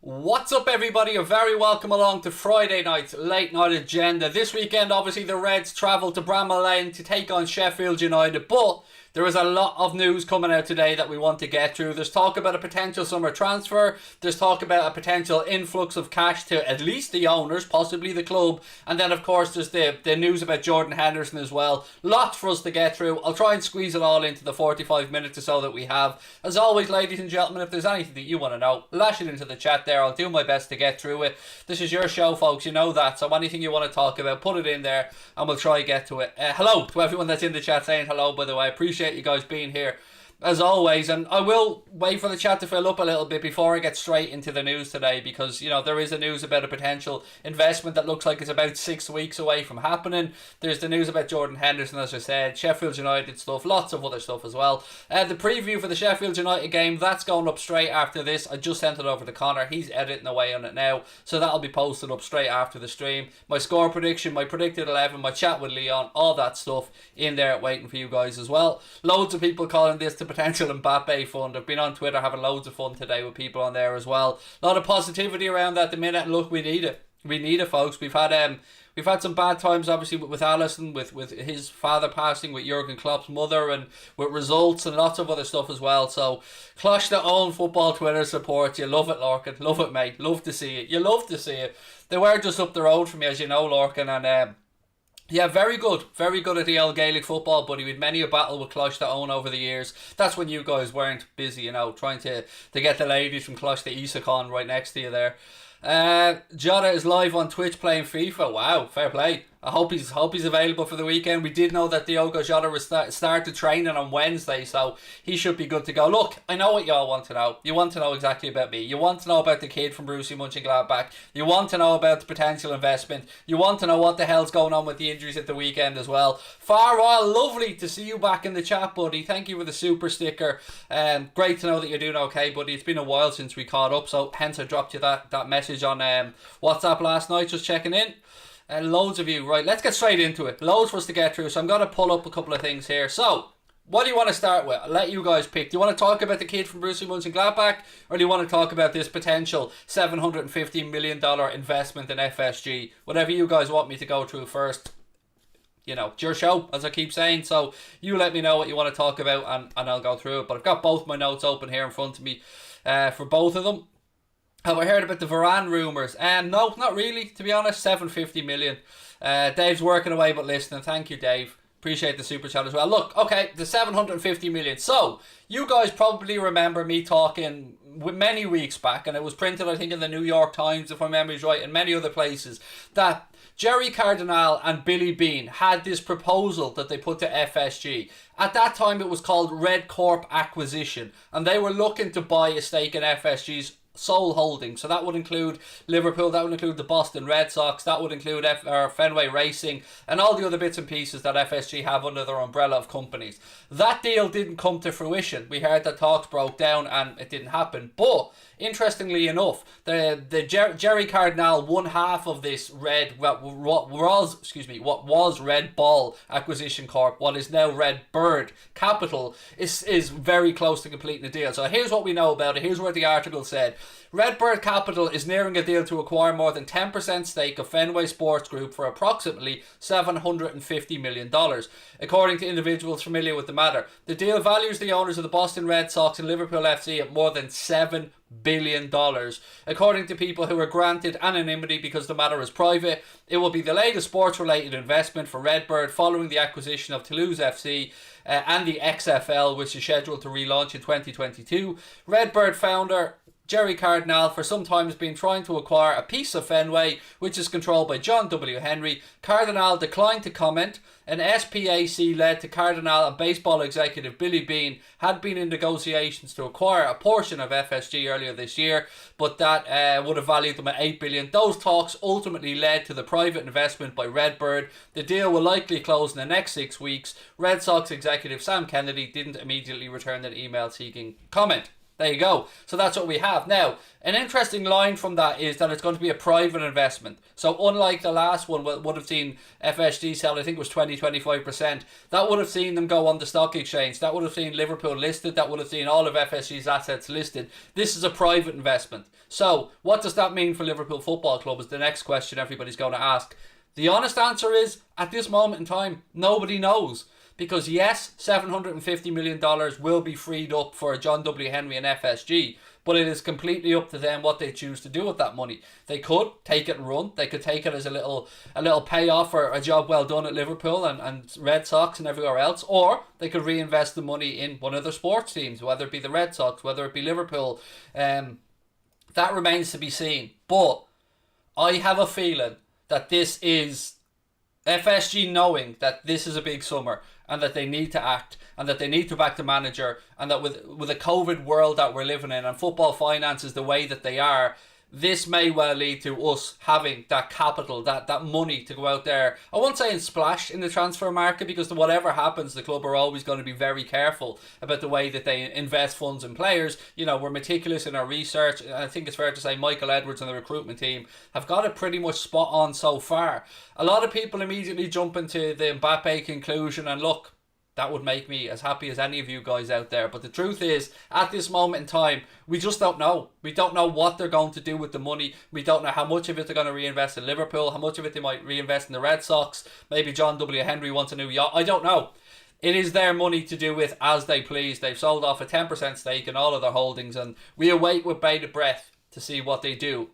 What's up, everybody? You're very welcome along to Friday night's late night agenda. This weekend, obviously, the Reds travel to Bramall Lane to take on Sheffield United, but there is a lot of news coming out today that we want to get through. There's talk about a potential summer transfer. There's talk about a potential influx of cash to at least the owners, possibly the club. And then, of course, there's the news about Jordan Henderson as well. Lots for us to get through. I'll try and squeeze it all into the 45 minutes or so that we have. As always, ladies and gentlemen, if there's anything that you want to know, lash it into the chat there. I'll do my best to get through it. This is your show, folks. You know that. So anything you want to talk about, put it in there and we'll try and get to it. Hello to everyone that's in the chat saying hello, by the way. I appreciate you guys being here as always, and I will wait for the chat to fill up a little bit before I get straight into the news today, because you know there is a news about a potential investment that looks like it's about 6 weeks away from happening. There's the news about Jordan Henderson, as I said, Sheffield United stuff, lots of other stuff as well. The preview for the Sheffield United game, that's going up straight after this. I just sent it over to Connor, he's editing away on it now, so that'll be posted up straight after the stream. My score prediction, my predicted 11, my chat with Leon, all that stuff in there waiting for you guys as well. Loads of people calling this the potential Mbappe fund. I've been on Twitter having loads of fun today with people on there as well. A lot of positivity around that at the minute, and look, we need it. We need it, folks. We've had some bad times, obviously, with Allison, with his father passing, with Jurgen Klopp's mother, and with results and lots of other stuff as well. So, Clash the own football Twitter support. You love it, Lorcan. Love it, mate. Love to see it. You love to see it. They were just up the road from me, as you know, Lorcan, and yeah, very good at the old Gaelic football, buddy. We'd many a battle with Closh to own over the years. That's when you guys weren't busy, you know, trying to get the ladies from Closh to Isakon right next to you there. Jota is live on Twitch playing FIFA. Wow, fair play. I hope he's available for the weekend. We did know that Diogo Jota was started training on Wednesday, so he should be good to go. Look, I know what y'all want to know. You want to know exactly about me. You want to know about the kid from Borussia Mönchengladbach. You want to know about the potential investment. You want to know what the hell's going on with the injuries at the weekend as well. Farwell, lovely to see you back in the chat, buddy. Thank you for the super sticker. Great to know that you're doing okay, buddy. It's been a while since we caught up, so hence I dropped you that message on WhatsApp last night, just checking in. Loads of you. Right, let's get straight into it. Loads for us to get through, so I'm going to pull up a couple of things here. So, what do you want to start with? I'll let you guys pick. Do you want to talk about the kid from Borussia Mönchengladbach, or do you want to talk about this potential $750 million investment in FSG? Whatever you guys want me to go through first. You know, it's your show, as I keep saying, so you let me know what you want to talk about, and I'll go through it. But I've got both my notes open here in front of me for both of them. Have I heard about the Varane rumours? No, not really, to be honest. 750 million. Dave's working away but listening. Thank you, Dave. Appreciate the super chat as well. Look, okay, the 750 million. So, you guys probably remember me talking many weeks back, and it was printed, I think, in the New York Times, if my memory's right, and many other places, that Jerry Cardinal and Billy Bean had this proposal that they put to FSG. At that time, it was called Red Corp Acquisition, and they were looking to buy a stake in FSG's sole holding. So that would include Liverpool, that would include the Boston Red Sox, that would include Fenway Racing, and all the other bits and pieces that FSG have under their umbrella of companies. That deal didn't come to fruition. We heard that talks broke down and it didn't happen. But interestingly enough, the Jerry Cardinal won half of this what was Red Ball Acquisition Corp, what is now Red Bird Capital, is very close to completing the deal. So here's what we know about it. Here's what the article said. Redbird Capital is nearing a deal to acquire more than 10% stake of Fenway Sports Group for approximately $750 million, according to individuals familiar with the matter. The deal values the owners of the Boston Red Sox and Liverpool FC at more than $7 billion. According to people who were granted anonymity because the matter is private, it will be the latest sports-related investment for Redbird following the acquisition of Toulouse FC and the XFL, which is scheduled to relaunch in 2022. Redbird founder Jerry Cardinal for some time has been trying to acquire a piece of Fenway, which is controlled by John W. Henry. Cardinal declined to comment. An SPAC led to Cardinal and baseball executive Billy Bean had been in negotiations to acquire a portion of FSG earlier this year, but that would have valued them at $8 billion. Those talks ultimately led to the private investment by Redbird. The deal will likely close in the next 6 weeks. Red Sox executive Sam Kennedy didn't immediately return an email seeking comment. There you go. So that's what we have. Now, an interesting line from that is that it's going to be a private investment. So unlike the last one, would have seen FSG sell, I think it was 20-25%, that would have seen them go on the stock exchange. That would have seen Liverpool listed. That would have seen all of FSG's assets listed. This is a private investment. So what does that mean for Liverpool Football Club is the next question everybody's going to ask. The honest answer is, at this moment in time, nobody knows. Because yes, $750 million will be freed up for John W. Henry and FSG, but it is completely up to them what they choose to do with that money. They could take it and run. They could take it as a little payoff for a job well done at Liverpool and Red Sox and everywhere else, or they could reinvest the money in one of their sports teams, whether it be the Red Sox, whether it be Liverpool. That remains to be seen. But I have a feeling that this is FSG knowing that this is a big summer and that they need to act and that they need to back the manager, and that with a COVID world that we're living in and football finances the way that they are, this may well lead to us having that capital, that money to go out there. I won't say and splash in the transfer market, because whatever happens, the club are always going to be very careful about the way that they invest funds in players. You know, we're meticulous in our research. I think it's fair to say Michael Edwards and the recruitment team have got it pretty much spot on so far. A lot of people immediately jump into the Mbappe conclusion, and look, that would make me as happy as any of you guys out there. But the truth is, at this moment in time, we just don't know. We don't know what they're going to do with the money. We don't know how much of it they're going to reinvest in Liverpool, how much of it they might reinvest in the Red Sox. Maybe John W. Henry wants a new yacht. I don't know. It is their money to do with as they please. They've sold off a 10% stake in all of their holdings, and we await with bated breath to see what they do.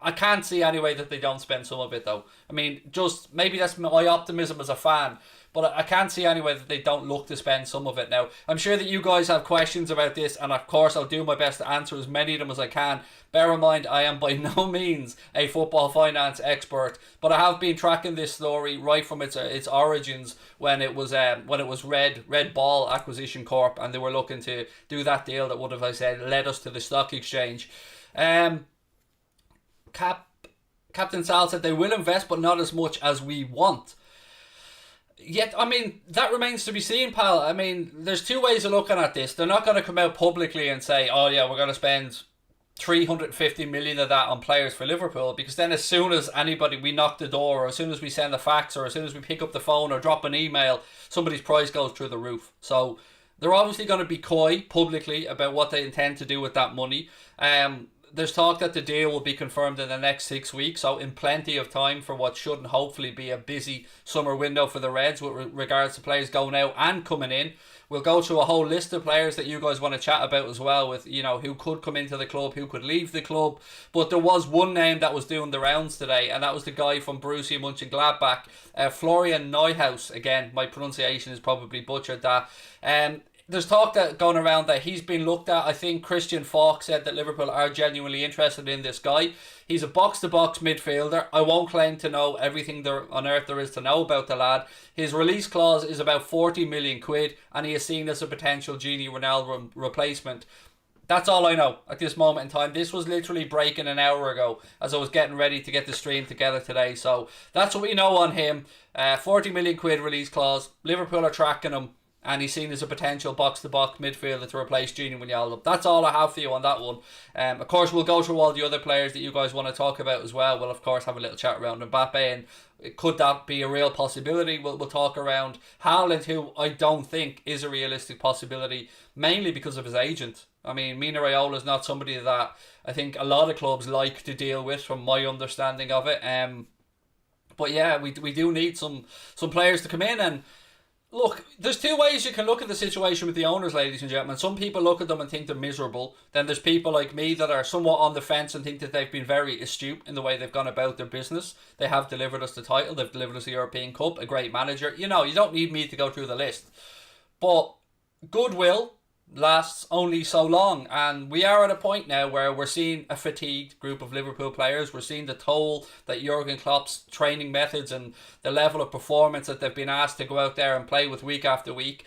I can't see anyway that they don't spend some of it though. I mean, just maybe that's my optimism as a fan, but I can't see anyway that they don't look to spend some of it now. I'm sure that you guys have questions about this, and of course I'll do my best to answer as many of them as I can. Bear in mind, I am by no means a football finance expert, but I have been tracking this story right from its origins when it was Red Ball Acquisition Corp, and they were looking to do that deal that would have, I said, led us to the stock exchange. Captain Sal said they will invest, but not as much as we want. Yet, I mean, that remains to be seen, pal. I mean, there's two ways of looking at this. They're not going to come out publicly and say, oh yeah, we're going to spend 350 million of that on players for Liverpool, because then as soon as we knock the door, or as soon as we send a fax, or as soon as we pick up the phone or drop an email, somebody's price goes through the roof. So they're obviously going to be coy publicly about what they intend to do with that money. There's talk that the deal will be confirmed in the next 6 weeks, so in plenty of time for what should and hopefully be a busy summer window for the Reds with regards to players going out and coming in. We'll go through a whole list of players that you guys want to chat about as well, with, you know, who could come into the club, who could leave the club. But there was one name that was doing the rounds today, and that was the guy from Borussia Mönchengladbach, Florian Neuhaus. Again, my pronunciation is probably butchered that. There's talk that going around that he's been looked at. I think Christian Falk said that Liverpool are genuinely interested in this guy. He's a box-to-box midfielder. I won't claim to know everything there on earth there is to know about the lad. His release clause is about 40 million quid, and he is seen as a potential Gini Ronaldo replacement. That's all I know at this moment in time. This was literally breaking an hour ago as I was getting ready to get the stream together today. So that's what we know on him. 40 million quid release clause. Liverpool are tracking him, and he's seen as a potential box-to-box midfielder to replace Gini Wijnaldum. That's all I have for you on that one. Of course, we'll go through all the other players that you guys want to talk about as well. We'll, of course, have a little chat around Mbappe, and could that be a real possibility? We'll talk around Haaland, who I don't think is a realistic possibility, mainly because of his agent. I mean, Mino Raiola is not somebody that I think a lot of clubs like to deal with, from my understanding of it. But yeah, we do need some players to come in. And look, there's two ways you can look at the situation with the owners, ladies and gentlemen. Some people look at them and think they're miserable. Then there's people like me that are somewhat on the fence and think that they've been very astute in the way they've gone about their business. They have delivered us the title. They've delivered us the European Cup. A great manager. You know, you don't need me to go through the list. But goodwill lasts only so long, and we are at a point now where we're seeing a fatigued group of Liverpool players. We're seeing the toll that Jurgen Klopp's training methods and the level of performance that they've been asked to go out there and play with week after week,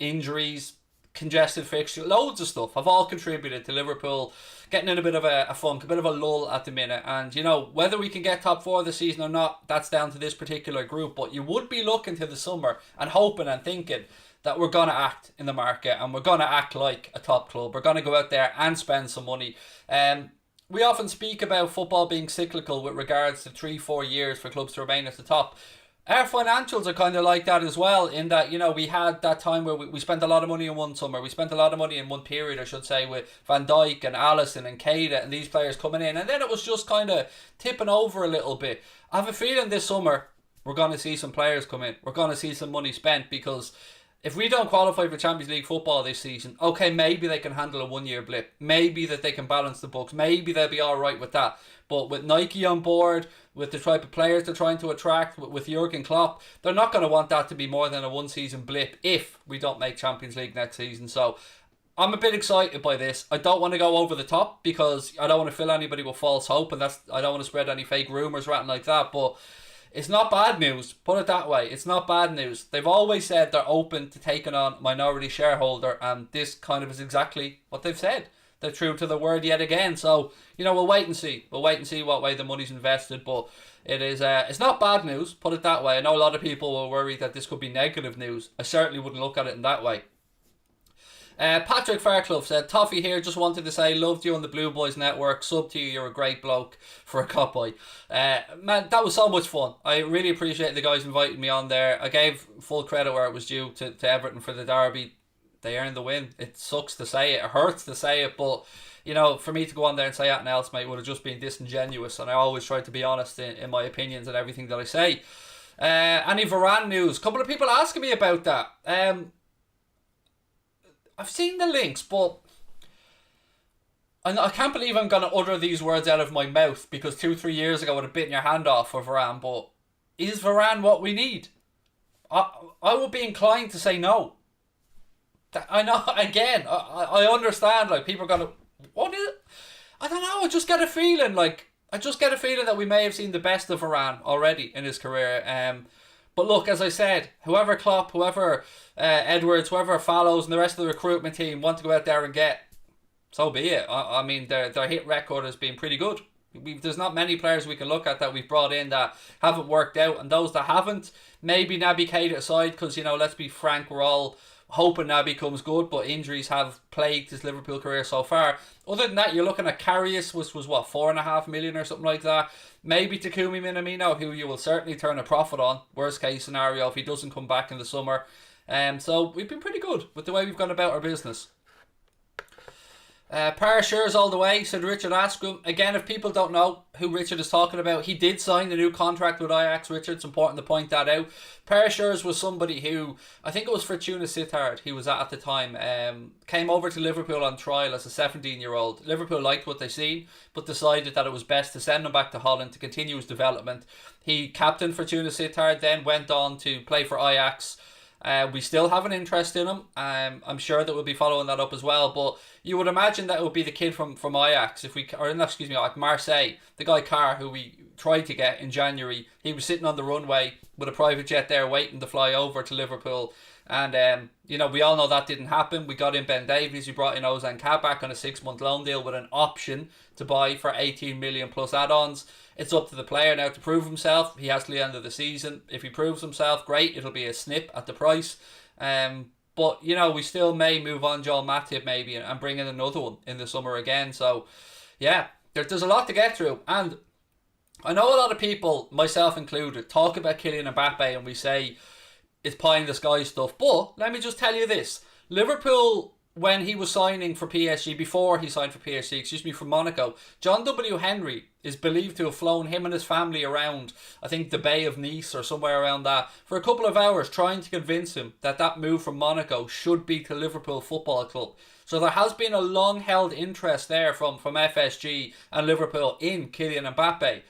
injuries, congested fixture, loads of stuff have all contributed to Liverpool getting in a bit of a funk, a bit of a lull at the minute. And you know, whether we can get top four this season or not, that's down to this particular group. But you would be looking to the summer and hoping and thinking that we're going to act in the market and we're going to act like a top club. We're going to go out there and spend some money. We often speak about football being cyclical with regards to 3-4 years for clubs to remain at the top. Our financials are kind of like that as well, in that, you know, we had that time where we spent a lot of money in one summer. We spent a lot of money in one period, I should say, with Van Dijk and Allison and Keita and these players coming in. And then it was just kind of tipping over a little bit. I have a feeling this summer we're going to see some players come in. We're going to see some money spent, because if we don't qualify for Champions League football this season, okay, maybe they can handle a 1 year blip. Maybe that they can balance the books. Maybe they'll be all right with that. But with Nike on board, with the type of players they're trying to attract, with Jurgen Klopp, they're not going to want that to be more than a one season blip if we don't make Champions League next season. So I'm a bit excited by this. I don't want to go over the top, because I don't want to fill anybody with false hope, and I don't want to spread any fake rumours or anything like that. But it's not bad news, put it that way. It's not bad news. They've always said they're open to taking on minority shareholder, and this kind of is exactly what they've said. They're true to the word yet again. So, you know, we'll wait and see. We'll wait and see what way the money's invested. But it is, it's not bad news, put it that way. I know a lot of people will worry that this could be negative news. I certainly wouldn't look at it in that way. Patrick Fairclough said, Toffee here, just wanted to say, loved you on the Blue Boys Network, sub to you, you're a great bloke for a cop boy. Man, that was so much fun. I really appreciate the guys inviting me on there. I gave full credit where it was due to Everton for the derby. They earned the win. It sucks to say it, it hurts to say it, but you know, for me to go on there and say anything else, mate, would have just been disingenuous, and I always try to be honest in my opinions and everything that I say. Any Varane news? A couple of people asking me about that. I've seen the links, but I can't believe I'm going to utter these words out of my mouth, because 2-3 years ago I would have bitten your hand off for Varane. But is Varane what we need? I would be inclined to say no. I know, again, I understand, like, people are going to, what is it? I don't know, I just get a feeling that we may have seen the best of Varane already in his career. But look, as I said, whoever Klopp, whoever Edwards, whoever Fallows and the rest of the recruitment team want to go out there and get, so be it. I mean, their hit record has been pretty good. There's not many players we can look at that we've brought in that haven't worked out, and those that haven't, maybe Naby Keita aside, because, you know, let's be frank, we're all hoping Naby comes good, but injuries have plagued his Liverpool career so far. Other than that, you're looking at Karius, which was what, 4.5 million or something like that. Maybe Takumi Minamino, who you will certainly turn a profit on, worst case scenario, if he doesn't come back in the summer. So we've been pretty good with the way we've gone about our business. Parashers all the way, said Richard Ascom. Again, if people don't know who Richard is talking about, he did sign the new contract with Ajax. Richard, it's important to point that out. Parashers was somebody who, I think it was Fortuna Sittard he was at the time, came over to Liverpool on trial as a 17-year-old. Liverpool liked what they seen, but decided that it was best to send him back to Holland to continue his development. He captained Fortuna Sittard, then went on to play for Ajax. We still have an interest in him. I'm sure that we'll be following that up as well. But you would imagine that it would be the kid from Ajax, like Marseille, the guy Carr, who we tried to get in January. He was sitting on the runway with a private jet there waiting to fly over to Liverpool. And, you know, we all know that didn't happen. We got in Ben Davies. We brought in Ozan Kabak on a 6-month loan deal with an option to buy for 18 million plus add-ons. It's up to the player now to prove himself. He has to the end of the season. If he proves himself, great. It'll be a snip at the price. But, you know, we still may move on Joel Matip maybe and bring in another one in the summer again. So, yeah, there's a lot to get through. And I know a lot of people, myself included, talk about Kylian Mbappe and we say it's pie in the sky stuff. But let me just tell you this. Liverpool, when he was signing for PSG, before he signed for PSG, from Monaco, John W. Henry is believed to have flown him and his family around, I think, the Bay of Nice or somewhere around that, for a couple of hours trying to convince him that that move from Monaco should be to Liverpool Football Club. So there has been a long-held interest there from FSG and Liverpool in Kylian Mbappe.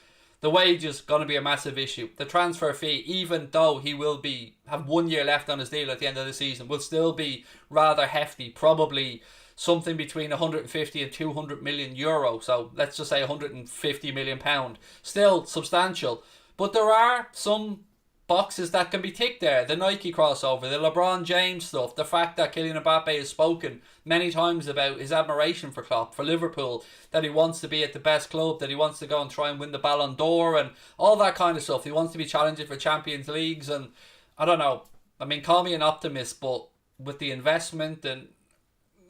The wage is going to be a massive issue. The transfer fee, even though he will have 1 year left on his deal at the end of the season, will still be rather hefty. Probably something between 150 and 200 million euro. So let's just say 150 million pound. Still substantial. But there are some boxes that can be ticked there. The Nike crossover, the LeBron James stuff, the fact that Kylian Mbappe has spoken many times about his admiration for Klopp, for Liverpool, that he wants to be at the best club, that he wants to go and try and win the Ballon d'Or and all that kind of stuff. He wants to be challenging for Champions Leagues, and I don't know. I mean, call me an optimist, but with the investment, and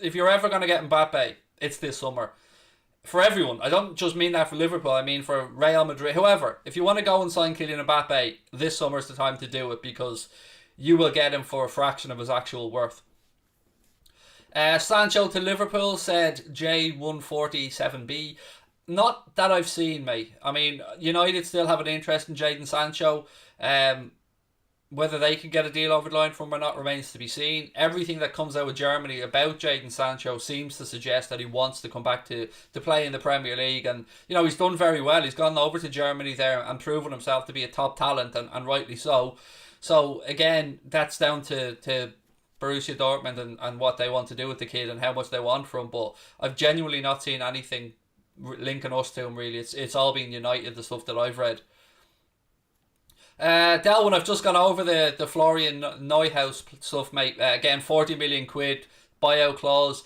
if you're ever going to get Mbappe, it's this summer. For everyone, I don't just mean that for Liverpool, I mean for Real Madrid, whoever. If you want to go and sign Kylian Mbappe, this summer's the time to do it, because you will get him for a fraction of his actual worth. Sancho to Liverpool, said J147B. Not that I've seen, mate. I mean, United still have an interest in Jadon Sancho. Whether they can get a deal over the line from him or not remains to be seen. Everything that comes out of Germany about Jadon Sancho seems to suggest that he wants to come back to play in the Premier League. And, he's done very well. He's gone over to Germany there and proven himself to be a top talent, and rightly so. So, again, that's down to Borussia Dortmund and what they want to do with the kid and how much they want from him. But I've genuinely not seen anything linking us to him, really. It's all been United, the stuff that I've read. Delwyn, I've just gone over the Florian Neuhaus stuff, mate. Again, 40 million quid buyout clause.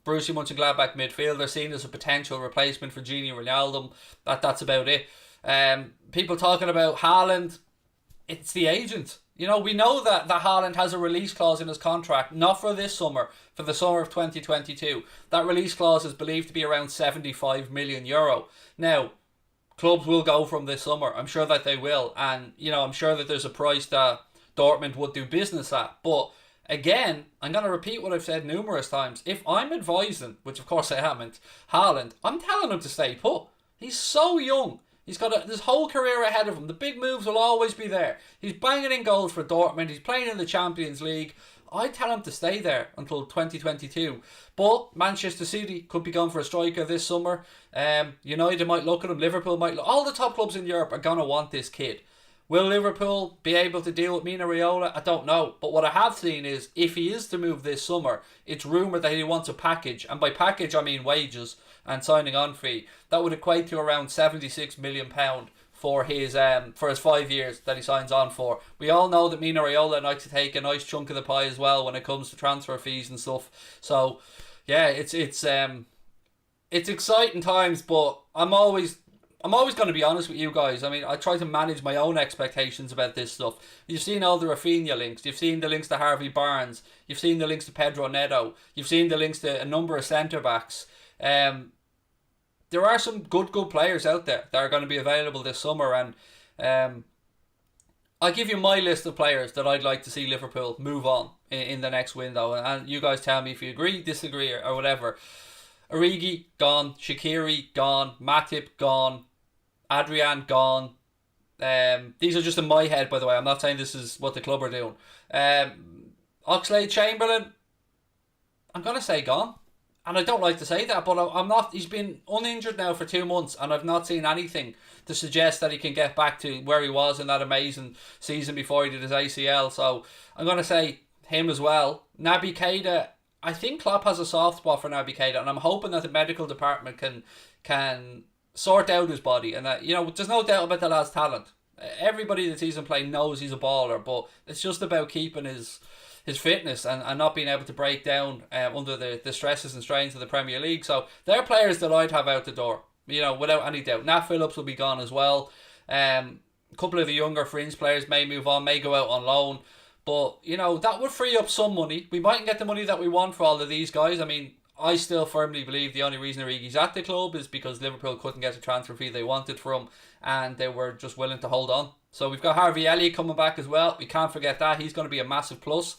Borussia Mönchengladbach midfielder, seen as a potential replacement for Gini Wijnaldum. That's about it. People talking about Haaland. It's the agent. We know that Haaland has a release clause in his contract, not for this summer, for the summer of 2022. That release clause is believed to be around 75 million euro. Now, clubs will go from this summer. I'm sure that they will. And, I'm sure that there's a price that Dortmund would do business at. But, again, I'm going to repeat what I've said numerous times. If I'm advising, which of course I haven't, Haaland, I'm telling him to stay put. He's so young. He's got this whole career ahead of him. The big moves will always be there. He's banging in goals for Dortmund. He's playing in the Champions League. I tell him to stay there until 2022. But Manchester City could be going for a striker this summer. United might look at him. Liverpool might look. All the top clubs in Europe are going to want this kid. Will Liverpool be able to deal with Mino Raiola? I don't know. But what I have seen is, if he is to move this summer, it's rumoured that he wants a package. And by package, I mean wages and signing on fee. That would equate to around £76 million for his 5 years that he signs on for. We all know that Mino Raiola likes to take a nice chunk of the pie as well when it comes to transfer fees and stuff. So, yeah, it's exciting times, but I'm always going to be honest with you guys. I mean, I try to manage my own expectations about this stuff. You've seen all the Rafinha links. You've seen the links to Harvey Barnes. You've seen the links to Pedro Neto. You've seen the links to a number of centre-backs. There are some good players out there that are going to be available this summer, and I'll give you my list of players that I'd like to see Liverpool move on in the next window, and you guys tell me if you agree, disagree, or whatever. Origi, gone. Shaqiri, gone. Matip, gone. Adrian, gone. These are just in my head, by the way. I'm not saying this is what the club are doing. Oxlade-Chamberlain, I'm going to say gone. And I don't like to say that, but I'm not. He's been uninjured now for 2 months, and I've not seen anything to suggest that he can get back to where he was in that amazing season before he did his ACL. So I'm going to say him as well. Naby Keita, I think Klopp has a soft spot for Naby Keita, and I'm hoping that the medical department can sort out his body, and that, there's no doubt about the lad's talent. Everybody that sees him play knows he's a baller, but it's just about keeping his fitness and not being able to break down under the stresses and strains of the Premier League. So they're players that I'd have out the door, without any doubt. Nat Phillips will be gone as well. A couple of the younger fringe players may move on, may go out on loan. But, that would free up some money. We mightn't get the money that we want for all of these guys. I mean, I still firmly believe the only reason Origi's at the club is because Liverpool couldn't get the transfer fee they wanted from him, and they were just willing to hold on. So we've got Harvey Elliott coming back as well. We can't forget that. He's going to be a massive plus.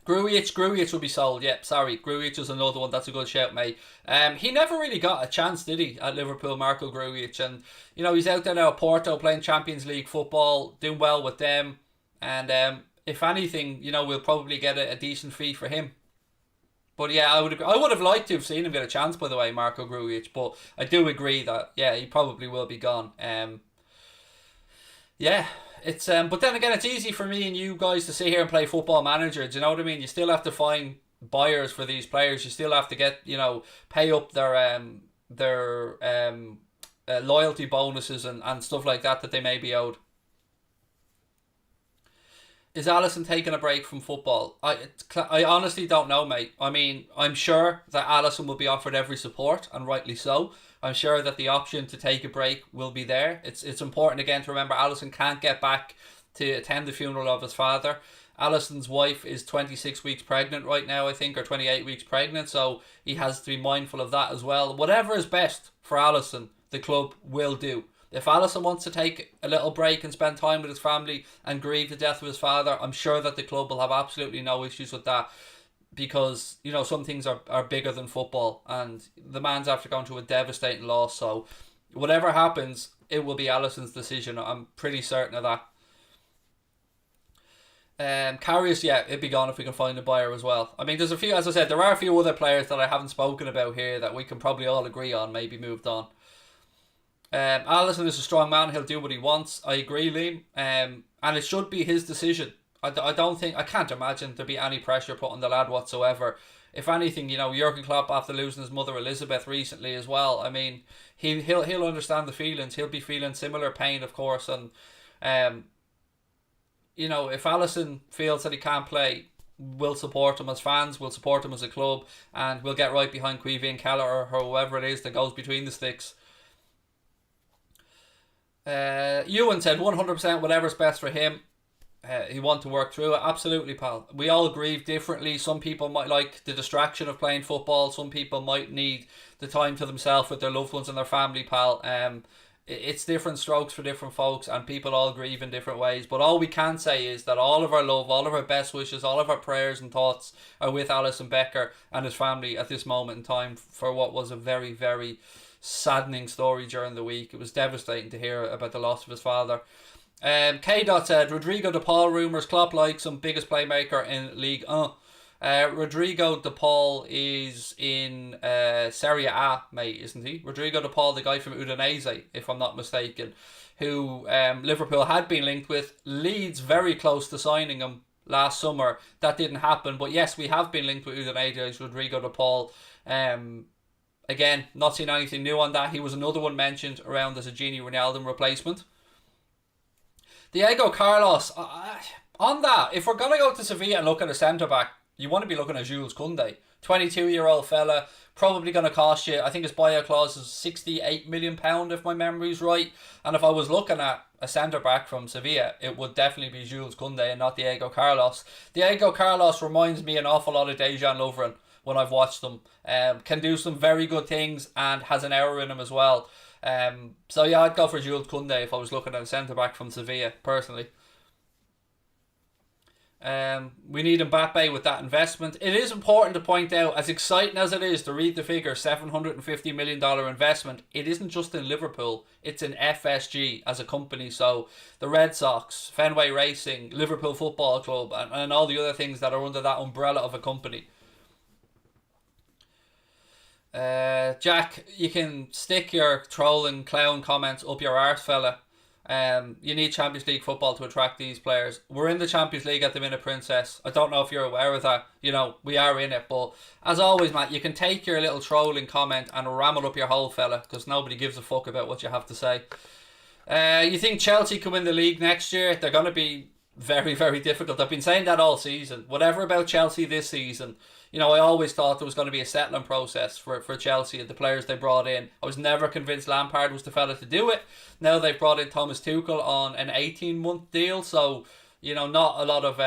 Grujic will be sold. Yep, sorry. Grujic is another one. That's a good shout, mate. He never really got a chance, did he, at Liverpool, Marco Grujic? And, he's out there now at Porto playing Champions League football, doing well with them. And if anything, we'll probably get a decent fee for him. But yeah, I would have liked to have seen him get a chance, by the way, Marco Grujic. But I do agree that, yeah, he probably will be gone. Yeah. It's but then again, it's easy for me and you guys to sit here and play Football Manager. Do you know what I mean? You still have to find buyers for these players. You still have to get, pay up their loyalty bonuses and stuff like that they may be owed. Is Allison taking a break from football? I honestly don't know, mate. I mean, I'm sure that Allison will be offered every support, and rightly so. I'm sure that the option to take a break will be there. It's important, again, to remember Allison can't get back to attend the funeral of his father. Allison's wife is 26 weeks pregnant right now, I think, or 28 weeks pregnant, so he has to be mindful of that as well. Whatever is best for Allison, the club will do. If Allison wants to take a little break and spend time with his family and grieve the death of his father, I'm sure that the club will have absolutely no issues with that, because, you know, some things are bigger than football, and the man's after going through a devastating loss, so whatever happens, it will be Allison's decision. I'm pretty certain of that. Karius, yeah, it'd be gone if we can find a buyer as well. I mean, there's a few, as I said, there are a few other players that I haven't spoken about here that we can probably all agree on, maybe moved on. Allison is a strong man, he'll do what he wants. I agree, Liam. And it should be his decision. I can't imagine there be any pressure put on the lad whatsoever. If anything, you know, Jurgen Klopp, after losing his mother Elizabeth recently as well, I mean, he'll understand the feelings. He'll be feeling similar pain, of course, and you know, if Allison feels that he can't play, we'll support him as fans, we'll support him as a club, and we'll get right behind Queevy and Keller or whoever it is that goes between the sticks. Ewan said 100% whatever's best for him. He want to work through it. Absolutely, pal. We all grieve differently. Some people might like the distraction of playing football. Some people might need the time to themselves with their loved ones and their family, pal. It's different strokes for different folks, and people all grieve in different ways. But all we can say is that all of our love, all of our best wishes, all of our prayers and thoughts are with Allison Becker and his family at this moment in time for what was a very, very saddening story during the week. It was devastating to hear about the loss of his father. K. said, Rodrigo de Paul rumours, Klopp likes him, biggest playmaker in League 1. Rodrigo de Paul is in Serie A, mate, isn't he? Rodrigo de Paul, the guy from Udinese, if I'm not mistaken, who Liverpool had been linked with. Leeds very close to signing him last summer. That didn't happen, but yes, we have been linked with Udinese, Rodrigo de Paul. Again, not seen anything new on that. He was another one mentioned around as a Gini Wijnaldum replacement. Diego Carlos, on that, if we're going to go to Sevilla and look at a centre-back, you want to be looking at Jules Koundé. 22-year-old fella, probably going to cost you, I think his buyout clause is £68 million, if my memory's right. And if I was looking at a centre-back from Sevilla, it would definitely be Jules Koundé and not Diego Carlos. Diego Carlos reminds me an awful lot of Dejan Lovren when I've watched them. Can do some very good things and has an error in him as well. So yeah, I'd go for Jules Koundé if I was looking at a centre-back from Sevilla, personally. We need Mbappe with that investment. It is important to point out, as exciting as it is to read the figure, $750 million investment, it isn't just in Liverpool, it's in FSG as a company. So the Red Sox, Fenway Racing, Liverpool Football Club, and all the other things that are under that umbrella of a company. Jack, you can stick your trolling clown comments up your arse, fella. You need Champions League football to attract these players. We're in the Champions League at the minute, Princess. I don't know if you're aware of that. You know, we are in it. But as always, Matt, you can take your little trolling comment and ram it up your hole, fella, because nobody gives a fuck about what you have to say. You think Chelsea can win the league next year? They're going to be very, very difficult. I've been saying that all season. Whatever about Chelsea this season, you know, I always thought there was going to be a settling process for Chelsea and the players they brought in. I was never convinced Lampard was the fella to do it. Now they've brought in Thomas Tuchel on an 18-month deal, so, you know, not a lot of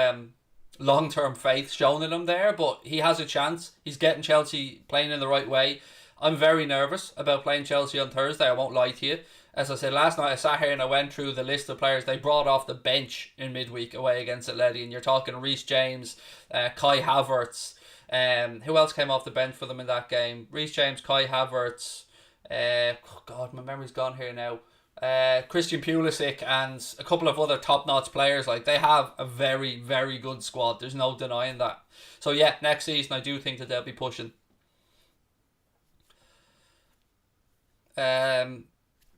long-term faith shown in him there, but he has a chance. He's getting Chelsea playing in the right way. I'm very nervous about playing Chelsea on Thursday, I won't lie to you. As I said last night, I sat here and I went through the list of players they brought off the bench in midweek away against Atleti, and you're talking Reece James, Kai Havertz. Who else came off the bench for them in that game? Reece James, Kai Havertz. God, my memory's gone here now. Christian Pulisic and a couple of other top-notch players. Like, they have a very, very good squad. There's no denying that. So yeah, next season I do think that they'll be pushing.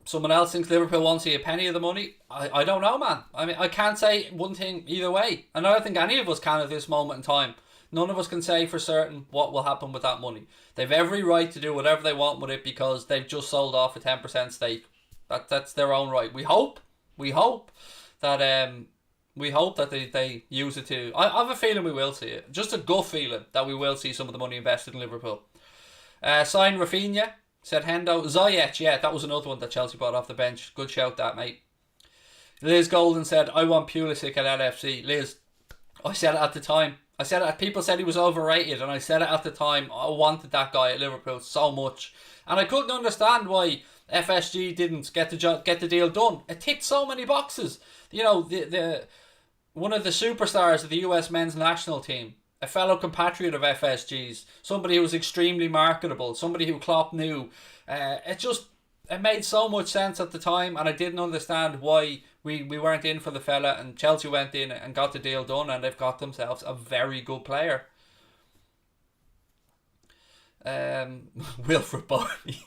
Someone else thinks Liverpool won't see a penny of the money. I don't know, man. I mean, I can't say one thing either way. And I don't think any of us can at this moment in time. None of us can say for certain what will happen with that money. They've every right to do whatever they want with it because they've just sold off a 10% stake. That's their own right. We hope that they use it to. I have a feeling we will see it. Just a gut feeling that we will see some of the money invested in Liverpool. Sign Rafinha, said Hendo. Ziyech, yeah, that was another one that Chelsea brought off the bench. Good shout that, mate. Liz Golden said, I want Pulisic at LFC. Liz, I said it at the time. I said it. People said he was overrated, and I said it at the time. I wanted that guy at Liverpool so much, and I couldn't understand why FSG didn't get the deal done. It ticked so many boxes. You know, the one of the superstars of the US men's national team, a fellow compatriot of FSG's, somebody who was extremely marketable, somebody who Klopp knew. It made so much sense at the time, and I didn't understand why we weren't in for the fella, and Chelsea went in and got the deal done, and they've got themselves a very good player. Wilfred Boney.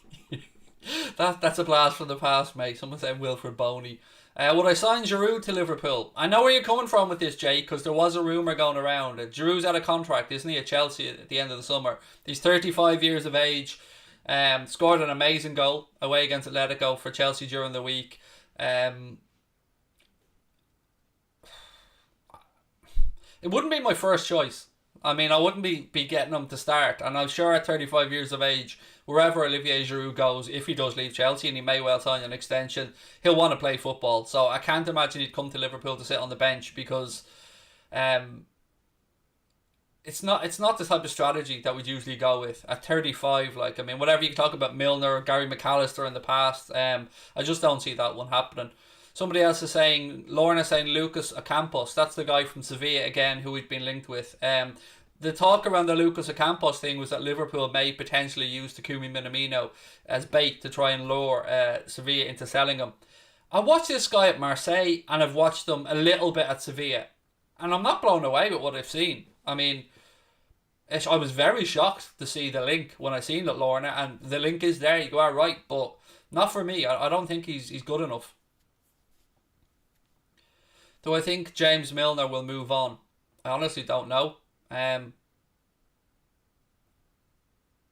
That's a blast from the past, mate. Someone said Wilfred Boney. Would I sign Giroud to Liverpool? I know where you're coming from with this, Jake, because there was a rumour going around. Giroud's out of contract, isn't he, at Chelsea at the end of the summer? He's 35 years of age. Scored an amazing goal away against Atletico for Chelsea during the week. It wouldn't be my first choice. I mean, I wouldn't be getting him to start. And I'm sure at 35 years of age, wherever Olivier Giroud goes, if he does leave Chelsea, and he may well sign an extension, he'll want to play football. So I can't imagine he'd come to Liverpool to sit on the bench, because it's not the type of strategy that we'd usually go with at 35. Like, I mean, whatever you can talk about Milner or Gary McAllister in the past, I just don't see that one happening. Somebody else is saying, Lorna saying Lucas Ocampos. That's the guy from Sevilla again who we've been linked with. The talk around the Lucas Ocampos thing was that Liverpool may potentially use Takumi Minamino as bait to try and lure Sevilla into selling him. I watched this guy at Marseille, and I've watched him a little bit at Sevilla, and I'm not blown away with what I've seen. I mean, I was very shocked to see the link when I seen it, Lorna, and the link is there. You are right, but not for me. I don't think he's good enough. Do I think James Milner will move on? I honestly don't know.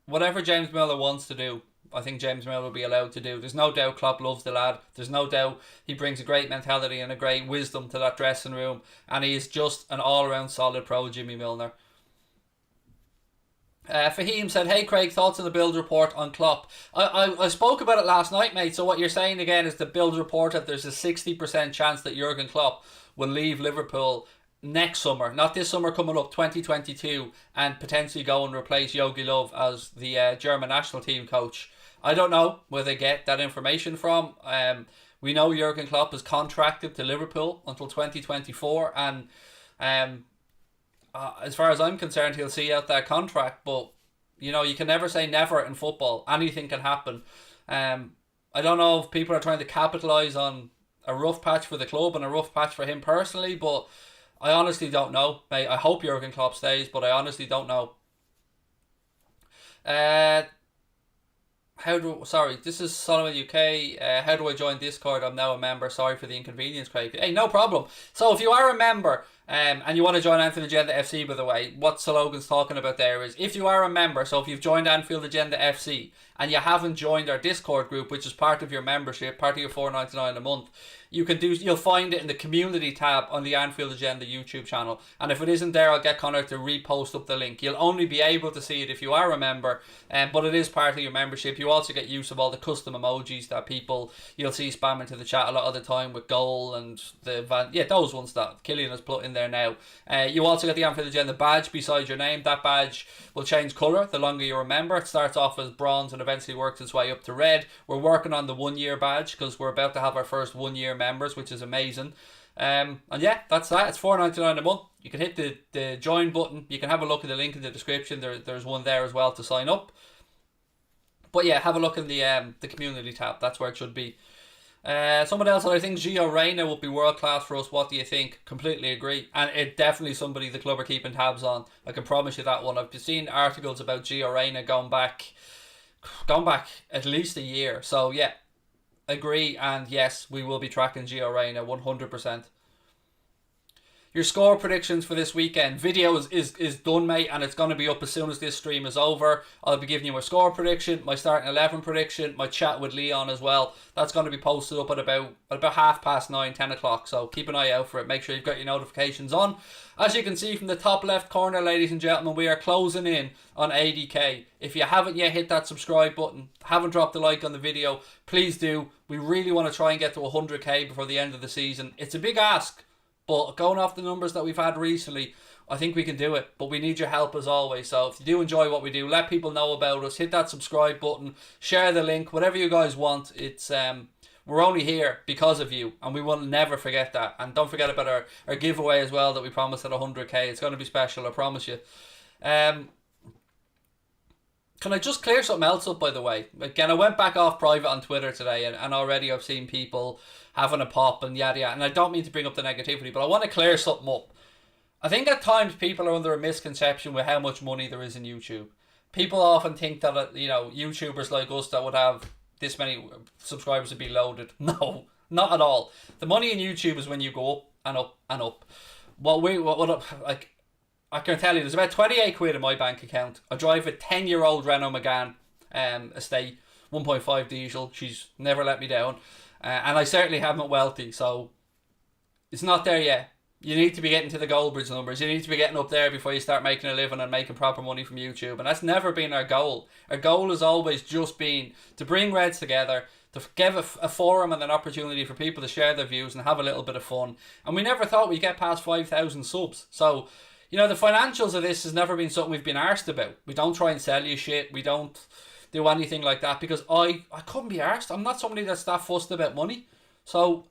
Whatever James Milner wants to do, I think James Milner will be allowed to do. There's no doubt Klopp loves the lad. There's no doubt he brings a great mentality and a great wisdom to that dressing room. And he is just an all-around solid pro, Jimmy Milner. Fahim said, hey Craig, thoughts on the Build report on Klopp? I spoke about it last night, mate. So what you're saying again is the Build report that there's a 60% chance that Jurgen Klopp will leave Liverpool next summer, not this summer coming up, 2022, and potentially go and replace Jogi Löw as the German national team coach. I don't know where they get that information from. We know Jurgen Klopp is contracted to Liverpool until 2024, and as far as I'm concerned, he'll see out that contract. But you know, you can never say never in football. Anything can happen. I don't know if people are trying to capitalise on a rough patch for the club and a rough patch for him personally, but I honestly don't know, mate. I hope Jurgen Klopp stays, but I honestly don't know. This is Solomon UK. How do I join Discord? I'm now a member. Sorry for the inconvenience, Craig. Hey, no problem. So if you are a member, and you want to join Anfield Agenda FC, by the way, what Slogan's talking about there is, if you are a member, so if you've joined Anfield Agenda FC and you haven't joined our Discord group, which is part of your membership, part of your $4.99 a month, you'll find it in the community tab on the Anfield Agenda YouTube channel. And if it isn't there, I'll get Connor to repost up the link. You'll only be able to see it if you are a member, but it is part of your membership. You also get use of all the custom emojis that you'll see spamming to the chat a lot of the time with goal and those ones that Killian has put in there now. You also get the Anfield Agenda badge beside your name. That badge will change colour the longer you're a member. It starts off as bronze and eventually works its way up to red. We're working on the 1 year badge because we're about to have our first 1 year members, which is amazing. And yeah, that's that. It's $4.99 a month. You can hit the join button. You can have a look at the link in the description. There's one there as well to sign up. But yeah, have a look in the community tab. That's where it should be. Someone else said, I think Gio Reyna would be world class for us. What do you think? Completely agree. And it's definitely somebody the club are keeping tabs on. I can promise you that one. I've seen articles about Gio Reyna going back at least a year. So yeah, agree. And yes, we will be tracking Gio Reyna 100%. Your score predictions for this weekend. Video is done, mate, and it's going to be up as soon as this stream is over. I'll be giving you my score prediction, my starting 11 prediction, my chat with Leon as well. That's going to be posted up at about 9:30, 10 o'clock. So keep an eye out for it. Make sure you've got your notifications on. As you can see from the top left corner, ladies and gentlemen, we are closing in on 80k. If you haven't yet hit that subscribe button, haven't dropped a like on the video, please do. We really want to try and get to 100k before the end of the season. It's a big ask. But going off the numbers that we've had recently, I think we can do it. But we need your help as always. So if you do enjoy what we do, let people know about us. Hit that subscribe button. Share the link. Whatever you guys want. It's we're only here because of you, and we will never forget that. And don't forget about our giveaway as well that we promised at 100k. It's going to be special, I promise you. Can I just clear something else up, by the way? Again, I went back off private on Twitter today, and already I've seen people having a pop and yada yada. And I don't mean to bring up the negativity, but I want to clear something up. I think at times people are under a misconception with how much money there is in YouTube. People often think that, YouTubers like us that would have this many subscribers would be loaded. No, not at all. The money in YouTube is when you go up and up and up. I can tell you, there's about 28 quid in my bank account. I drive a 10-year-old Renault Megane estate, 1.5 diesel. She's never let me down. And I certainly haven't wealthy, so it's not there yet. You need to be getting to the Goldbridge numbers. You need to be getting up there before you start making a living and making proper money from YouTube. And that's never been our goal. Our goal has always just been to bring Reds together, to give a forum and an opportunity for people to share their views and have a little bit of fun. And we never thought we'd get past 5,000 subs. So, the financials of this has never been something we've been arsed about. We don't try and sell you shit. We don't do anything like that because I couldn't be arsed. I'm not somebody that's that fussed about money. So,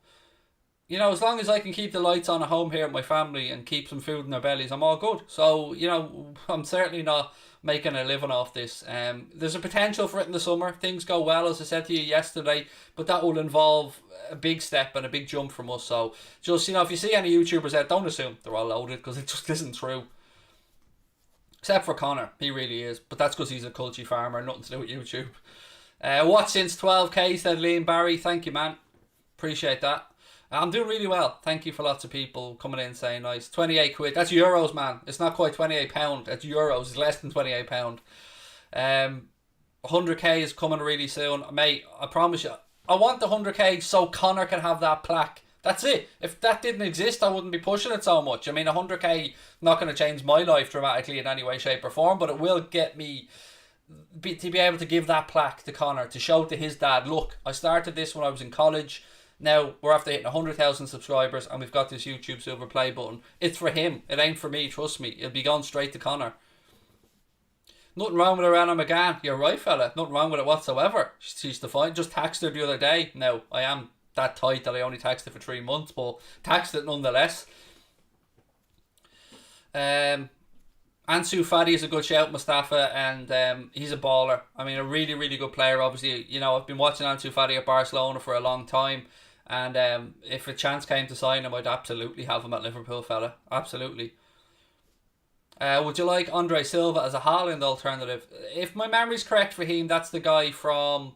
as long as I can keep the lights on at home here with my family and keep some food in their bellies, I'm all good. So, I'm certainly not making a living off this. There's a potential for it in the summer. Things go well, as I said to you yesterday, but that will involve a big step and a big jump from us. So, just, if you see any YouTubers out, don't assume they're all loaded because it just isn't true. Except for Connor. He really is. But that's because he's a culty farmer. Nothing to do with YouTube. What since 12k, said Liam Barry. Thank you, man. Appreciate that. I'm doing really well. Thank you for lots of people coming in saying nice. 28 quid. That's euros, man. It's not quite £28. It's euros. It's less than £28. 100k is coming really soon. Mate, I promise you. I want the 100k so Connor can have that plaque. That's it. If that didn't exist, I wouldn't be pushing it so much. 100k not going to change my life dramatically in any way, shape or form, but it will get me to be able to give that plaque to Connor, to show to his dad, look, I started this when I was in college. Now we're after hitting 100,000 subscribers and we've got this YouTube silver play button. It's for him. It ain't for me, trust me. It'll be going straight to Connor. Nothing wrong with a Renault Megane. You're right, fella. Nothing wrong with it whatsoever. She's fine. Just taxed her the other day. Now, I am that tight that I only taxed it for 3 months, but taxed it nonetheless. Ansu Fati is a good shout, Mustafa, and he's a baller. A really, really good player, obviously. I've been watching Ansu Fati at Barcelona for a long time. And if a chance came to sign him, I'd absolutely have him at Liverpool, fella. Absolutely. Would you like Andre Silva as a Haaland alternative? If my memory's correct for him, that's the guy from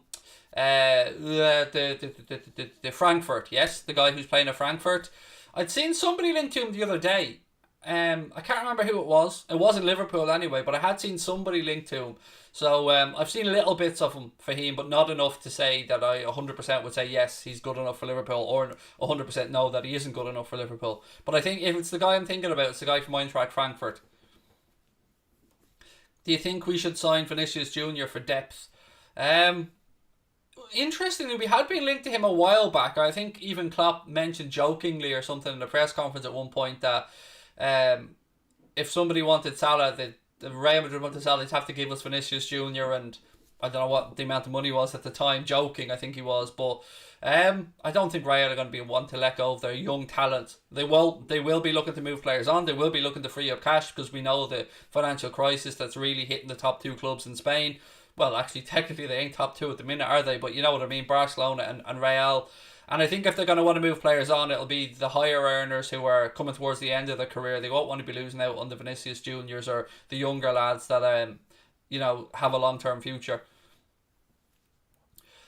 the Frankfurt. Yes, the guy who's playing at Frankfurt. I'd seen somebody linked to him the other day. I can't remember who it was. It wasn't Liverpool anyway, but I had seen somebody linked to him. So I've seen little bits of him for him, but not enough to say that I 100% would say yes, he's good enough for Liverpool, or 100% no, that he isn't good enough for Liverpool. But I think if it's the guy I'm thinking about, it's the guy from Eintracht Frankfurt. Do you think we should sign Vinicius Jr. for depth? Interestingly, we had been linked to him a while back. I think even Klopp mentioned jokingly or something in the press conference at one point that if somebody wanted Salah, the Real Madrid wanted Salah, they'd have to give us Vinicius Jr. and I don't know what the amount of money was at the time, joking I think he was, but I don't think Real are going to be one to let go of their young talent. They will be looking to move players on, they will be looking to free up cash because we know the financial crisis that's really hitting the top two clubs in Spain. Well, actually, technically they ain't top two at the minute, are they? But you know what I mean, Barcelona and Real. And I think if they're going to want to move players on, it'll be the higher earners who are coming towards the end of their career. They won't want to be losing out on the Vinicius Juniors or the younger lads that have a long-term future.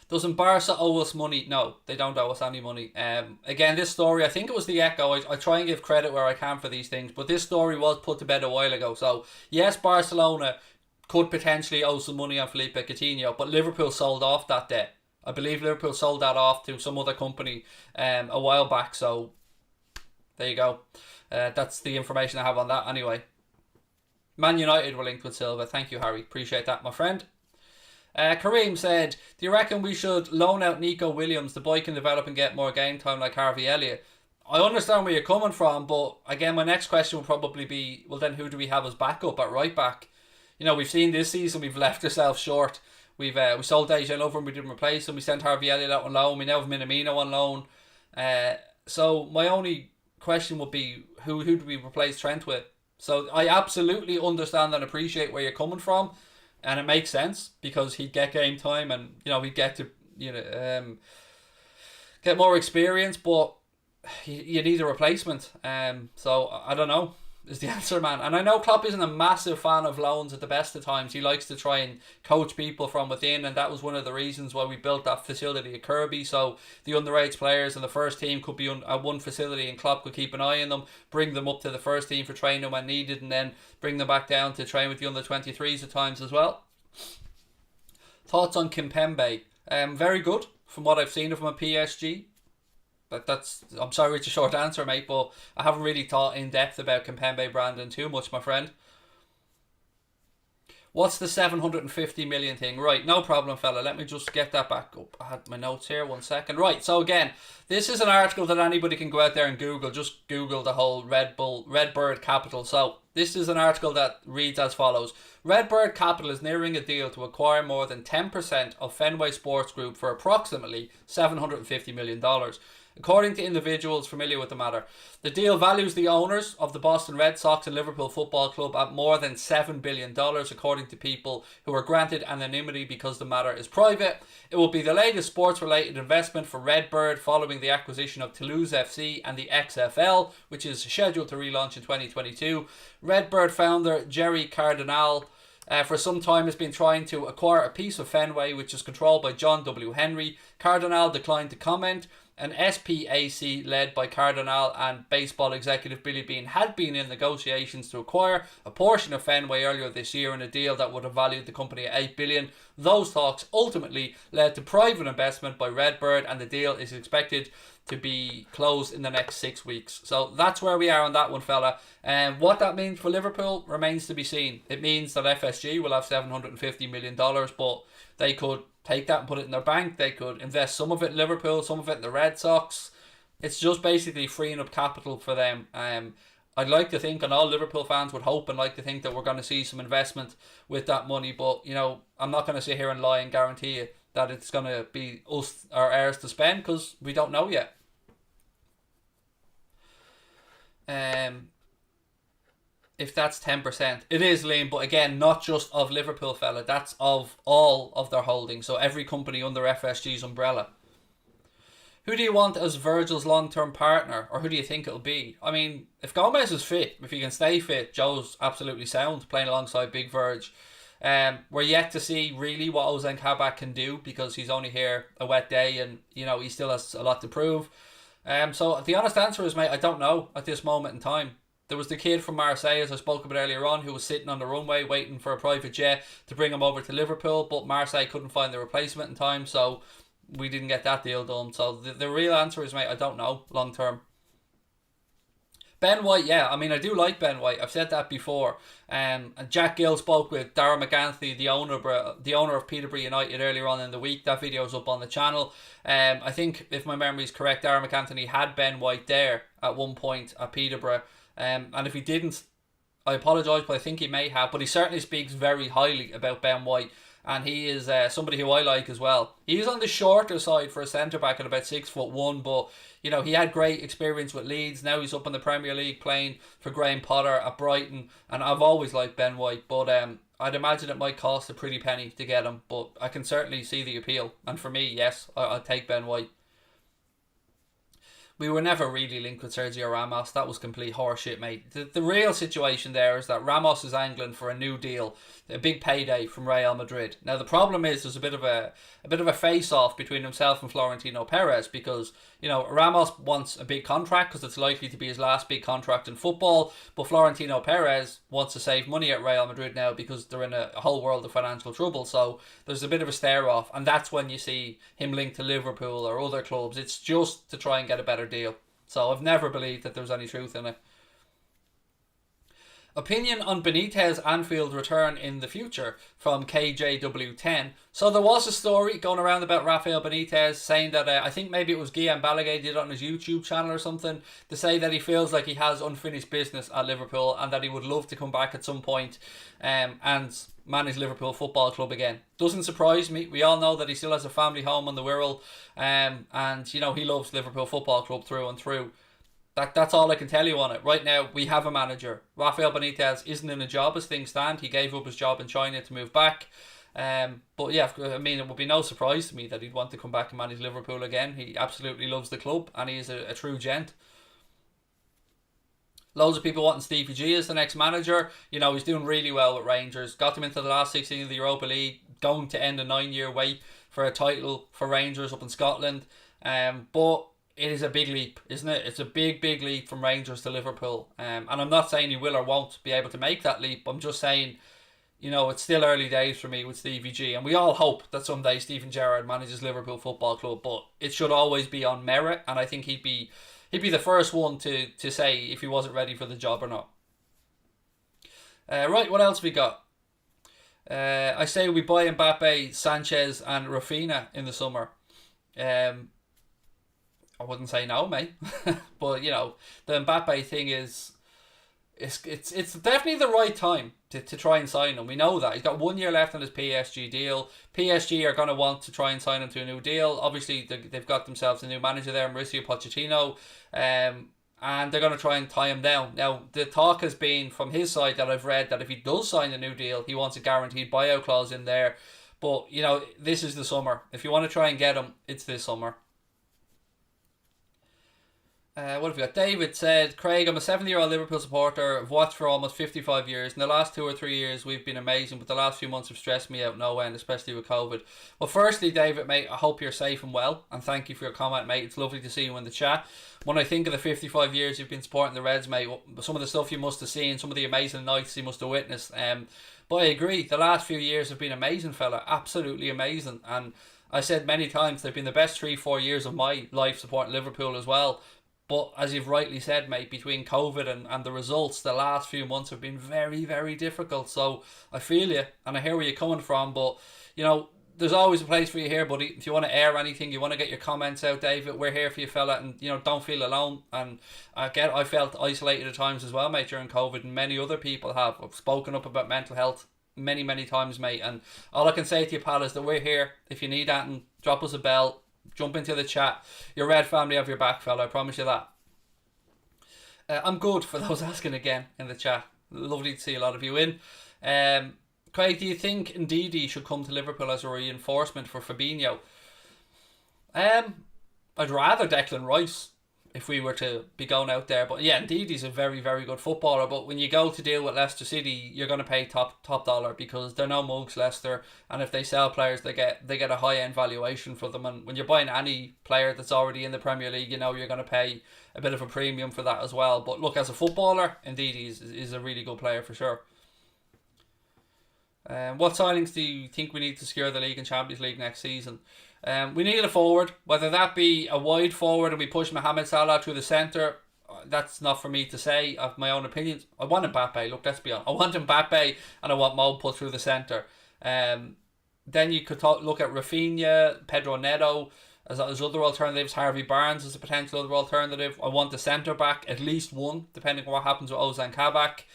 Doesn't Barca owe us money? No, they don't owe us any money. Again, this story, I think it was the Echo. I try and give credit where I can for these things, but this story was put to bed a while ago. So, yes, Barcelona could potentially owe some money on Felipe Coutinho, but Liverpool sold off that debt. I believe Liverpool sold that off to some other company a while back, so there you go. That's the information I have on that anyway. Man United were linked with Silva. Thank you, Harry. Appreciate that, my friend. Kareem said, do you reckon we should loan out Nico Williams? The boy can develop and get more game time like Harvey Elliott. I understand where you're coming from, but again, my next question will probably be, well, then who do we have as backup at right back? You know, we've seen this season we've left ourselves short. We sold Deja Lover and we didn't replace him. We sent Harvey Elliott out on loan. We now have Minamino on loan. So my only question would be, who do we replace Trent with? So I absolutely understand and appreciate where you're coming from, and it makes sense because he'd get game time and he'd get to get more experience, but you need a replacement. So I don't know is the answer, man. And I know Klopp isn't a massive fan of loans at the best of times. He likes to try and coach people from within, and that was one of the reasons why we built that facility at Kirby, so the underage players in the first team could be at one facility and Klopp could keep an eye on them, bring them up to the first team for training when needed, and then bring them back down to train with the under-23s at times as well. Thoughts on Kimpembe? Very good from what I've seen of him at PSG. I'm sorry it's a short answer, mate, but I haven't really thought in depth about Kimpembe Brandon too much, my friend. What's the 750 million thing? Right, no problem, fella. Let me just get that back up. I had my notes here, 1 second. Right, so again, this is an article that anybody can go out there and Google. Just Google the whole Redbird Capital. So this is an article that reads as follows. Redbird Capital is nearing a deal to acquire more than 10% of Fenway Sports Group for approximately $750 million. According to individuals familiar with the matter, the deal values the owners of the Boston Red Sox and Liverpool Football Club at more than $7 billion, according to people who are granted anonymity because the matter is private. It will be the latest sports-related investment for Redbird following the acquisition of Toulouse FC and the XFL, which is scheduled to relaunch in 2022. Redbird founder Jerry Cardinal for some time has been trying to acquire a piece of Fenway, which is controlled by John W. Henry. Cardinal declined to comment. An SPAC led by Cardinal and baseball executive Billy Beane had been in negotiations to acquire a portion of Fenway earlier this year in a deal that would have valued the company at $8 billion. Those talks ultimately led to private investment by Redbird, and the deal is expected to be closed in the next 6 weeks. So that's where we are on that one, fella. And what that means for Liverpool remains to be seen. It means that FSG will have $750 million, but they could take that and put it in their bank. They could invest some of it in Liverpool, some of it in the Red Sox. It's just basically freeing up capital for them. I'd like to think, and all Liverpool fans would hope and like to think, that we're going to see some investment with that money. But, I'm not going to sit here and lie and guarantee you that it's going to be us, our heirs, to spend, because we don't know yet. If that's 10%. It is, Liam, but again, not just of Liverpool, fella. That's of all of their holdings. So every company under FSG's umbrella. Who do you want as Virgil's long-term partner? Or who do you think it'll be? I mean, if Gomez is fit, if he can stay fit, Joe's absolutely sound, playing alongside Big Virg. We're yet to see really what Ozan Kabak can do, because he's only here a wet day and, he still has a lot to prove. So the honest answer is, mate, I don't know at this moment in time. There was the kid from Marseille, as I spoke about earlier on, who was sitting on the runway waiting for a private jet to bring him over to Liverpool, but Marseille couldn't find the replacement in time, so we didn't get that deal done. So the real answer is, mate, I don't know long term. Ben White, yeah, I mean, I do like Ben White. I've said that before. And Jack Gill spoke with Darragh McAnthony, the owner of Peterborough United, earlier on in the week. That video's up on the channel. I think, if my memory is correct, Darragh McAnthony had Ben White there at one point at Peterborough. And if he didn't, I apologise, but I think he may have. But he certainly speaks very highly about Ben White. And he is somebody who I like as well. He's on the shorter side for a centre-back at about 6'1", but, he had great experience with Leeds. Now he's up in the Premier League playing for Graham Potter at Brighton. And I've always liked Ben White, but I'd imagine it might cost a pretty penny to get him. But I can certainly see the appeal. And for me, yes, I'd take Ben White. We were never really linked with Sergio Ramos. That was complete horseshit, mate. The real situation there is that Ramos is angling for a new deal, a big payday from Real Madrid. Now the problem is there's a bit of a face-off between himself and Florentino Perez, because Ramos wants a big contract because it's likely to be his last big contract in football, but Florentino Perez wants to save money at Real Madrid now because they're in a whole world of financial trouble. So there's a bit of a stare-off, and that's when you see him linked to Liverpool or other clubs. It's just to try and get a better deal. So I've never believed that there was any truth in it. Opinion on Benitez Anfield return in the future from KJW10. So there was a story going around about Rafael Benitez saying that I think maybe it was Guillaume Balaguer did it on his YouTube channel or something, to say that he feels like he has unfinished business at Liverpool and that he would love to come back at some point and manage Liverpool Football Club again. Doesn't surprise me. We all know that he still has a family home on the Wirral, and you know he loves Liverpool Football Club through and through. That's all I can tell you on it. Right now, we have a manager. Rafael Benitez isn't in a job as things stand. He gave up his job in China to move back. But yeah, I mean, it would be no surprise to me that he'd want to come back and manage Liverpool again. He absolutely loves the club and he is a true gent. Loads of people wanting Stevie G as the next manager. You know, he's doing really well with Rangers. Got them into the last 16 of the Europa League. Going to end a 9-year wait for a title for Rangers up in Scotland. But it is a big leap, isn't it? It's a big, big leap from Rangers to Liverpool. And I'm not saying he will or won't be able to make that leap. I'm just saying, you know, it's still early days for me with Stevie G. And we all hope that someday Steven Gerrard manages Liverpool Football Club. But it should always be on merit. And I think he'd be the first one to say if he wasn't ready for the job or not. Right, what else we got? I say we buy Mbappe, Sanchez and Rafinha in the summer. I wouldn't say no, mate. But, you know, the Mbappe thing is... It's definitely the right time to try and sign him. We know that. He's got 1 year left on his PSG deal. PSG are going to want to try and sign him to a new deal. Obviously, they've got themselves a new manager there, Mauricio Pochettino. And they're going to try and tie him down. Now, the talk has been from his side that I've read that if he does sign a new deal, he wants a guaranteed buyout clause in there. But, you know, this is the summer. If you want to try and get him, it's this summer. What have we got? David said, Craig, I'm a 70-year-old Liverpool supporter. I've watched for almost 55 years. In the last 2 or 3 years, we've been amazing, but the last few months have stressed me out no end, especially with COVID. Well, firstly, David, mate, I hope you're safe and well, and thank you for your comment, mate. It's lovely to see you in the chat. When I think of the 55 years you've been supporting the Reds, mate, some of the stuff you must have seen, some of the amazing nights you must have witnessed. But I agree, the last few years have been amazing, fella. Absolutely amazing. And I said many times, they've been the best 3-4 years of my life supporting Liverpool as well. But as you've rightly said, mate, between COVID and the results, the last few months have been very, very difficult. So I feel you and I hear where you're coming from. But, you know, there's always a place for you here, buddy. If you want to air anything, you want to get your comments out, David, we're here for you, fella. And, you know, don't feel alone. And I felt isolated at times as well, mate, during COVID. And many other people have. I've spoken up about mental health many, many times, mate. And all I can say to you, pal, is that we're here. If you need anything, drop us a bell. Jump into the chat. Your Red family have your back, fella. I promise you that. I'm good, for those asking again in the chat. Lovely to see a lot of you in. Craig, do you think Ndidi should come to Liverpool as a reinforcement for Fabinho? I'd rather Declan Rice if we were to be going out there. But yeah, Ndidi's a very, very good footballer. But when you go to deal with Leicester City, you're going to pay top dollar because they're no mugs, Leicester. And if they sell players, they get a high end valuation for them. And when you're buying any player that's already in the Premier League, you know you're going to pay a bit of a premium for that as well. But look, as a footballer, Ndidi is a really good player for sure. What signings do you think we need to secure the league and Champions League next season? We need a forward, whether that be a wide forward and we push Mohamed Salah through the centre. That's not for me to say. I have my own opinions. I want Mbappe. Look, let's be honest. I want Mbappe and I want Mo put through the centre. Then you could look at Rafinha, Pedro Neto as other alternatives. Harvey Barnes as a potential other alternative. I want the centre back, at least one, depending on what happens with Ozan Kabak.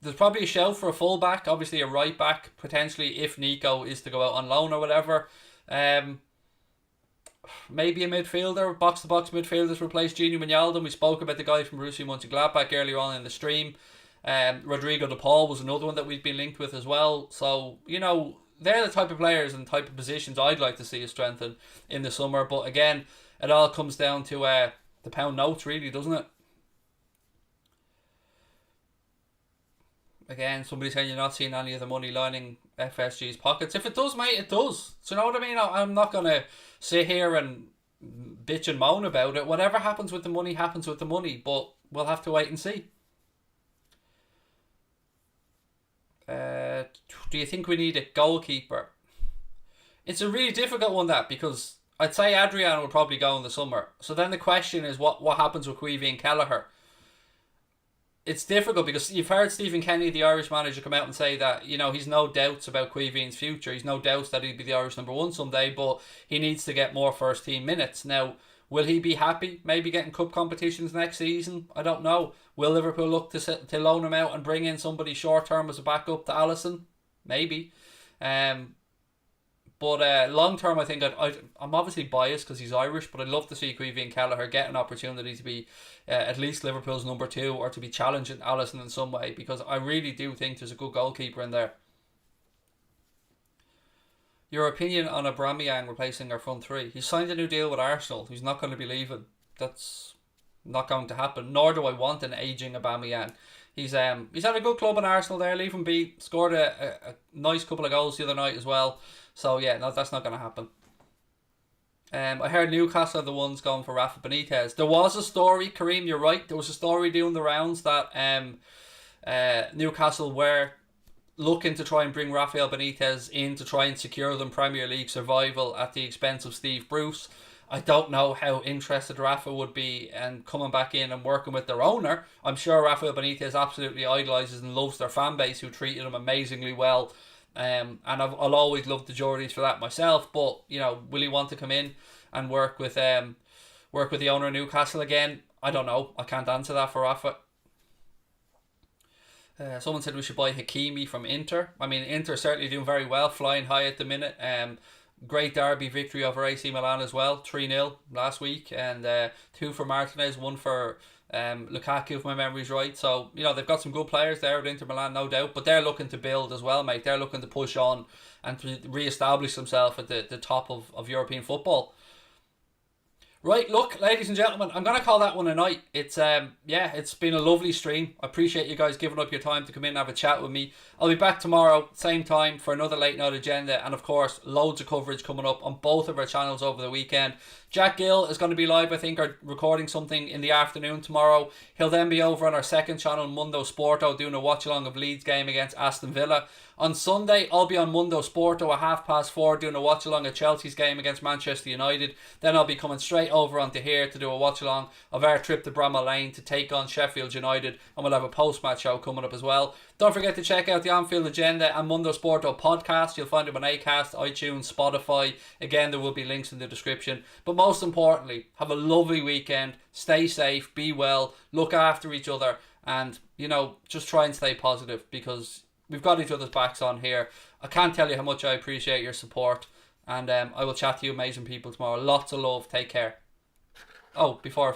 There's probably a shout for a full back, obviously a right back, potentially if Nico is to go out on loan or whatever. Maybe a midfielder, box-to-box midfielders to replace Gini Wijnaldum. We spoke about the guy from Borussia Mönchengladbach earlier on in the stream. Rodrigo De Paul was another one that we've been linked with as well. So, you know, they're the type of players and type of positions I'd like to see us strengthen in the summer. But again, it all comes down to the pound notes, really, doesn't it? Again, somebody saying you're not seeing any of the money lining FSG's pockets. If it does, mate, it does. So you know what I mean? I'm not going to sit here and bitch and moan about it. Whatever happens with the money happens with the money. But we'll have to wait and see. Do you think we need a goalkeeper? It's a really difficult one, that, because I'd say Adrian will probably go in the summer. So then the question is what happens with Queevy and Kelleher? it's difficult because you've heard Stephen Kenny, the Irish manager, come out and say that, he's no doubts about Queeveen's future. He's no doubts that he'd be the Irish number one someday, but he needs to get more first team minutes. Now, will he be happy maybe getting cup competitions next season? I don't know. Will Liverpool look to loan him out and bring in somebody short term as a backup to Allison? Maybe. But long term, I think I'm obviously biased because he's Irish, but I'd love to see Queeveen Kelleher get an opportunity to be at least Liverpool's number two, or to be challenging Allison in some way, because I really do think there's a good goalkeeper in there. Your opinion on Aubameyang replacing our front three? He's signed a new deal with Arsenal. He's not going to be leaving. That's not going to happen. Nor do I want an aging Aubameyang. He's had a good club in Arsenal there. Leave him be. Scored a nice couple of goals the other night as well. So yeah, no, that's not going to happen. I heard Newcastle are the ones going for Rafa Benitez. There was a story, Kareem, you're right. There was a story doing the rounds that Newcastle were looking to try and bring Rafael Benitez in to try and secure them Premier League survival at the expense of Steve Bruce. I don't know how interested Rafa would be in coming back in and working with their owner. I'm sure Rafael Benitez absolutely idolises and loves their fan base, who treated him amazingly well. And I'll always love the Geordies for that myself. But will he want to come in and work with the owner of Newcastle again? I don't know. I can't answer that for Rafa. Someone said we should buy Hakimi from Inter. I mean, Inter certainly doing very well, flying high at the minute. Great derby victory over AC Milan as well, 3-0 last week, and 2 for Martinez, 1 for Lukaku, if my memory's right. So, they've got some good players there at Inter Milan, no doubt, but they're looking to build as well, mate. They're looking to push on and to re-establish themselves at the top of European football. Right, look, ladies and gentlemen, I'm going to call that one a night. It's been a lovely stream. I appreciate you guys giving up your time to come in and have a chat with me. I'll be back tomorrow, same time, for another late night agenda, and of course, loads of coverage coming up on both of our channels over the weekend. Jack Gill is going to be live, I think, or recording something in the afternoon tomorrow. He'll then be over on our second channel, Mundo Sporto, doing a watch-along of Leeds game against Aston Villa. On Sunday, I'll be on Mundo Sporto at 4:30 doing a watch-along of Chelsea's game against Manchester United. Then I'll be coming straight over onto here to do a watch-along of our trip to Bramall Lane to take on Sheffield United. And we'll have a post-match show coming up as well. Don't forget to check out the Anfield Agenda and Mundo Sporto podcast. You'll find them on Acast, iTunes, Spotify. Again, there will be links in the description. But most importantly, have a lovely weekend. Stay safe, be well, look after each other, and, just try and stay positive, because we've got each other's backs on here. I can't tell you how much I appreciate your support. And I will chat to you amazing people tomorrow. Lots of love. Take care. Oh, before